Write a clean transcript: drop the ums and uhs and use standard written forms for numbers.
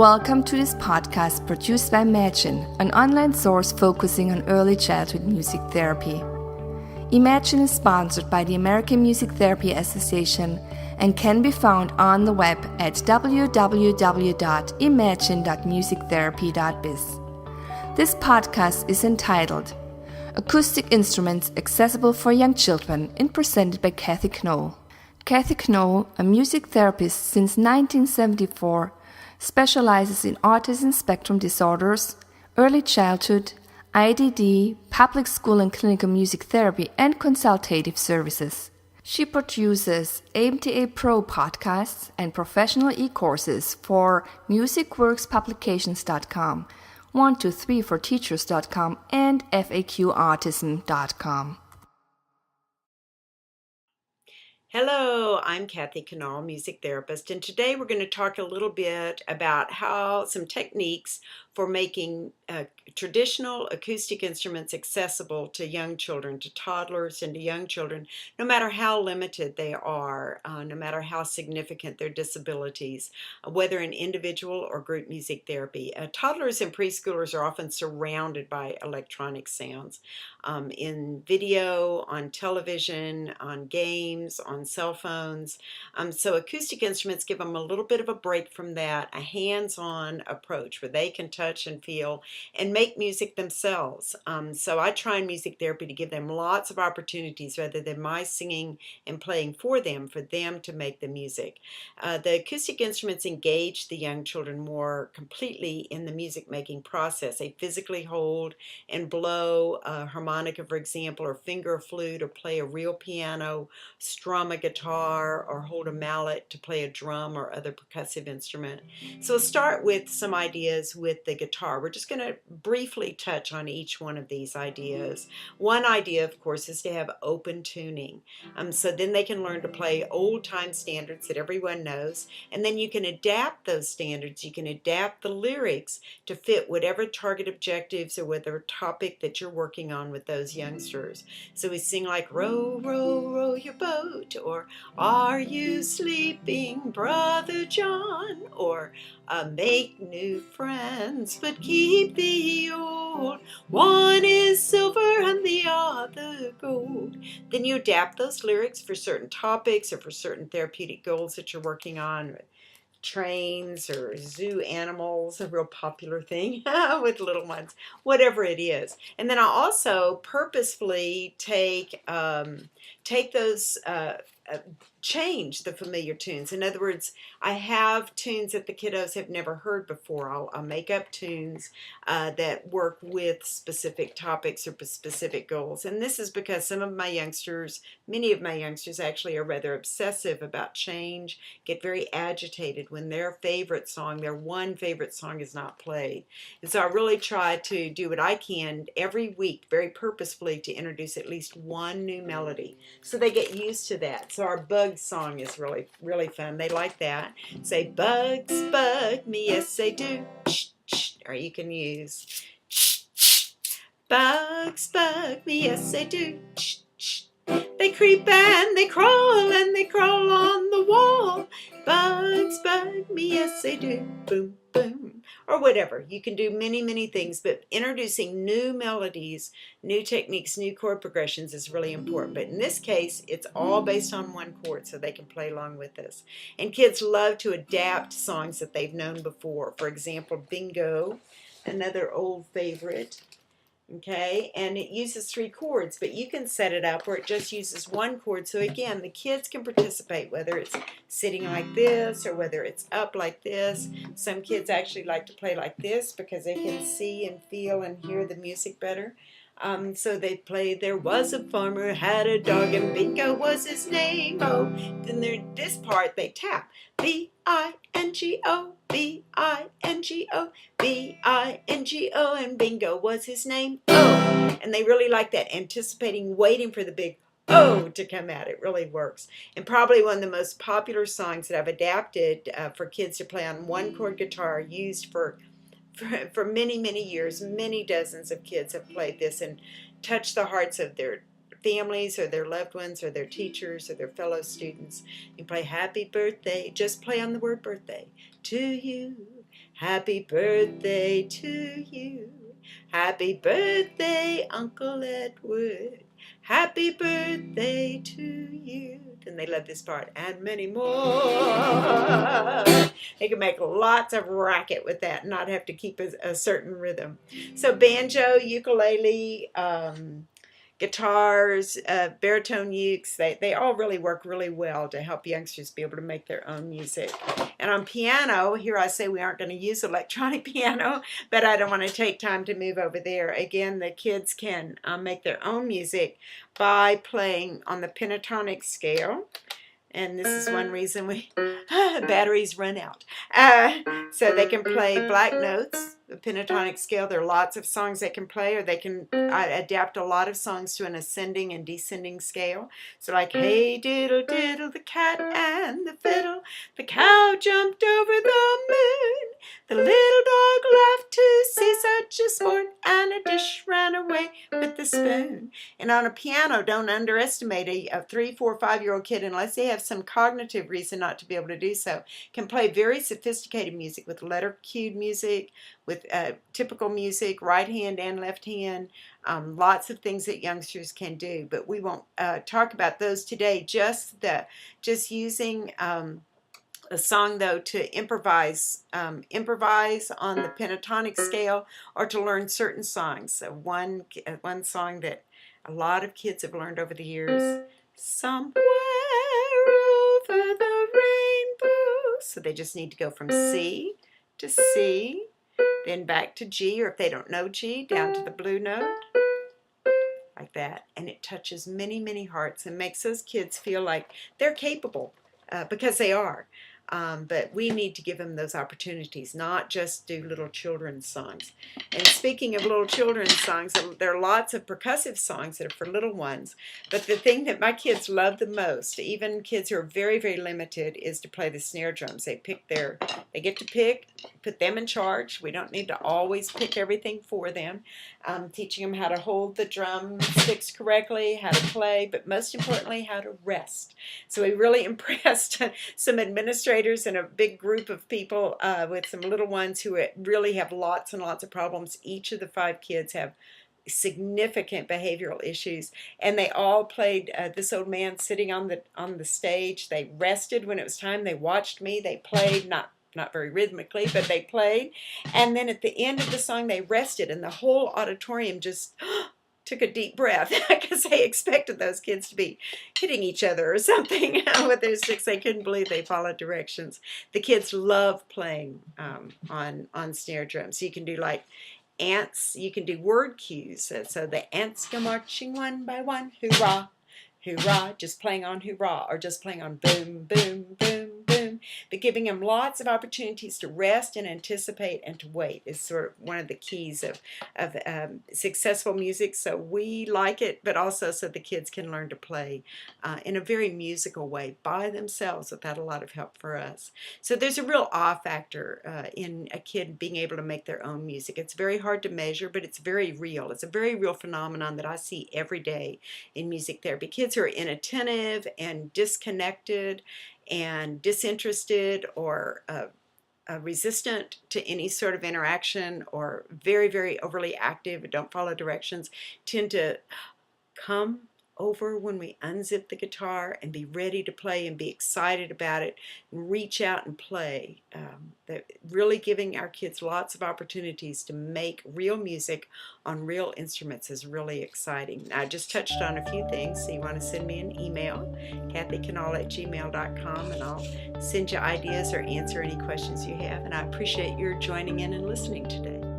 Welcome to this podcast produced by Imagine, an online source focusing on early childhood music therapy. Imagine is sponsored by the American Music Therapy Association and can be found on the web at www.imagine.musictherapy.biz. This podcast is entitled Acoustic Instruments Accessible for Young Children and presented by Kathy Knoll. Kathy Knoll, a music therapist since 1974, specializes in autism spectrum disorders, early childhood, IDD, public school and clinical music therapy, and consultative services. She produces AMTA Pro podcasts and professional e-courses for musicworkspublications.com, 123forteachers.com, and FAQautism.com. Hello, I'm Kathy Knoll, music therapist, and today we're going to talk a little bit about some techniques for making traditional acoustic instruments accessible to young children, to toddlers and to young children, no matter how limited they are, no matter how significant their disabilities, whether in individual or group music therapy. Toddlers and preschoolers are often surrounded by electronic sounds in video, on television, on games, on cell phones. So acoustic instruments give them a little bit of a break from that, a hands-on approach where they can touch and feel and make music themselves. So I try in music therapy to give them lots of opportunities rather than my singing and playing for them to make the music. The acoustic instruments engage the young children more completely in the music making process. They physically hold and blow a harmonica, for example, or finger a flute, or play a real piano, strum a guitar, or hold a mallet to play a drum or other percussive instrument. So we'll start with some ideas with the guitar. We're just going to briefly touch on each one of these ideas. One idea, of course, is to have open tuning. So then they can learn to play old-time standards that everyone knows, and then you can adapt those standards. You can adapt the lyrics to fit whatever target objectives or whatever topic that you're working on with those youngsters. So we sing like, row, row, row your boat, or are you sleeping, Brother John, or make new friends, but keep the old. One is silver and the other gold. Then you adapt those lyrics for certain topics or for certain therapeutic goals that you're working on. Trains or zoo animals, a real popular thing with little ones, whatever it is. And then I also purposefully take those change the familiar tunes. In other words, I have tunes that the kiddos have never heard before. I'll make up tunes that work with specific topics or specific goals. And this is because many of my youngsters actually are rather obsessive about change, get very agitated when their one favorite song is not played. And so I really try to do what I can every week, very purposefully, to introduce at least one new melody so they get used to that. So our bug song is really, really fun. They like that. Say, bugs bug me, yes they do. Or you can use, bugs bug me, yes they do. They creep and they crawl on the wall. Bugs bug me, yes they do. Boom, boom. Or whatever. You can do many, many things, but introducing new melodies, new techniques, new chord progressions is really important. But in this case, it's all based on one chord, so they can play along with us. And kids love to adapt songs that they've known before. For example, Bingo, another old favorite. Okay, and it uses 3 chords, but you can set it up where it just uses 1 chord. So again, the kids can participate, whether it's sitting like this or whether it's up like this. Some kids actually like to play like this because they can see and feel and hear the music better. So they play, there was a farmer, had a dog, and Bingo was his name. Oh, then this part they tap. B-I-N-G-O, B-I-N-G-O, B-I-N-G-O, and Bingo was his name. Oh, and they really like that, anticipating, waiting for the big oh to come out. It really works. And probably one of the most popular songs that I've adapted for kids to play on 1-chord guitar, used for many, many years. Many dozens of kids have played this and touched the hearts of their families or their loved ones or their teachers or their fellow students. You play happy birthday, just play on the word birthday, to you. Happy birthday to you. Happy birthday, Uncle Edward. Happy birthday to you. Then they love this part. And many more. They can make lots of racket with that and not have to keep a certain rhythm. So banjo, ukulele, guitars, baritone ukes, they all really work really well to help youngsters be able to make their own music. And on piano, here I say we aren't going to use electronic piano, but I don't want to take time to move over there. Again, the kids can make their own music by playing on the pentatonic scale. And this is one reason batteries run out. So they can play black notes, the pentatonic scale. There are lots of songs they can play, or they can adapt a lot of songs to an ascending and descending scale. So like, hey diddle diddle, the cat and the fiddle, the cow jumped over the moon, the little dog laughed to see such a sport, and a dish ran away with the spoon. And on a piano, don't underestimate a 3, 4, 5-year-old kid, unless they have some cognitive reason not to be able to do so, can play very sophisticated music with letter cued music, with typical music, right hand and left hand, lots of things that youngsters can do. But we won't talk about those today. Just using a song though to improvise on the pentatonic scale, or to learn certain songs. So one song that a lot of kids have learned over the years, somewhere over the rainbow. So they just need to go from C to C, then back to G, or if they don't know G, down to the blue note, like that. And it touches many, many hearts and makes those kids feel like they're capable, because they are. But we need to give them those opportunities, not just do little children's songs. And speaking of little children's songs, there are lots of percussive songs that are for little ones. But the thing that my kids love the most, even kids who are very, very limited, is to play the snare drums. They get to pick, put them in charge. We don't need to always pick everything for them. Teaching them how to hold the drumsticks correctly, how to play, but most importantly, how to rest. So we really impressed some administrators and a big group of people with some little ones who really have lots and lots of problems. Each of the 5 kids have significant behavioral issues, and they all played This Old Man Sitting on the Stage. They rested when it was time. They watched me. They played, not very rhythmically, but they played. And then at the end of the song, they rested, and the whole auditorium just took a deep breath, because they expected those kids to be hitting each other or something with their sticks. They couldn't believe they followed directions. The kids love playing on snare drums. You can do like ants. You can do word cues. So the ants go marching one by one, hoorah, hoorah, just playing on hoorah, or just playing on boom, boom, boom, boom. But giving them lots of opportunities to rest and anticipate and to wait is sort of one of the keys of successful music. So we like it, but also so the kids can learn to play in a very musical way by themselves without a lot of help for us. So there's a real awe factor in a kid being able to make their own music. It's very hard to measure, but it's very real. It's a very real phenomenon that I see every day in music therapy. Kids who are inattentive and disconnected and disinterested, or resistant to any sort of interaction, or very, very overly active and don't follow directions, tend to come over when we unzip the guitar and be ready to play and be excited about it and reach out and play. Really giving our kids lots of opportunities to make real music on real instruments is really exciting. I just touched on a few things, so you want to send me an email, kathyknall@gmail.com, and I'll send you ideas or answer any questions you have. And I appreciate your joining in and listening today.